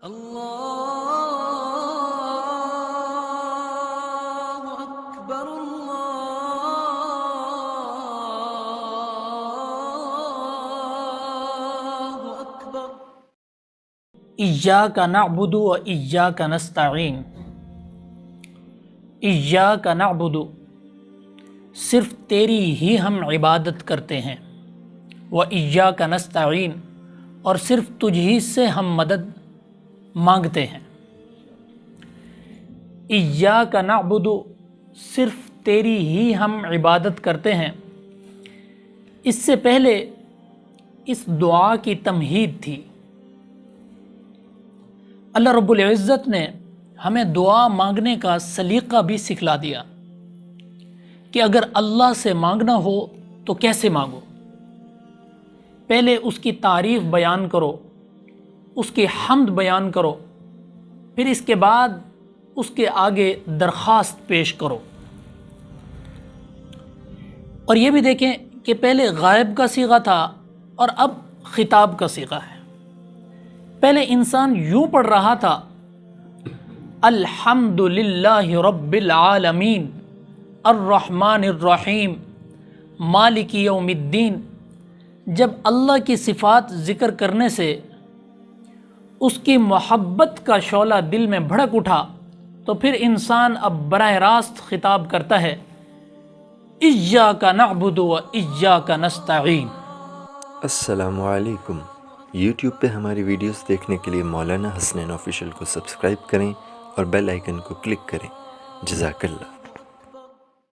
اللہ اکبر اللہ اکبر۔ ایاک نعبد و ایاک نستعین۔ ایاک نعبد، صرف تیری ہی ہم عبادت کرتے ہیں، و ایاک نستعین، اور صرف تجھ ہی سے ہم مدد مانگتے ہیں۔ ایاک نعبد، صرف تیری ہی ہم عبادت کرتے ہیں، اس سے پہلے اس دعا کی تمہید تھی۔ اللہ رب العزت نے ہمیں دعا مانگنے کا سلیقہ بھی سکھلا دیا کہ اگر اللہ سے مانگنا ہو تو کیسے مانگو۔ پہلے اس کی تعریف بیان کرو، اس کی حمد بیان کرو، پھر اس کے بعد اس کے آگے درخواست پیش کرو۔ اور یہ بھی دیکھیں کہ پہلے غائب کا صیغہ تھا اور اب خطاب کا صیغہ ہے۔ پہلے انسان یوں پڑھ رہا تھا الحمد للہ رب العالمین الرحمن الرحیم مالک یوم الدین۔ جب اللہ کی صفات ذکر کرنے سے اس کی محبت کا شعلہ دل میں بھڑک اٹھا تو پھر انسان اب براہ راست خطاب کرتا ہے ایاک نعبد و ایاک نستعین۔ السلام علیکم۔ یوٹیوب پہ ہماری ویڈیوز دیکھنے کے لیے مولانا حسنین آفیشیل کو سبسکرائب کریں اور بیل آئیکن کو کلک کریں۔ جزاک اللہ۔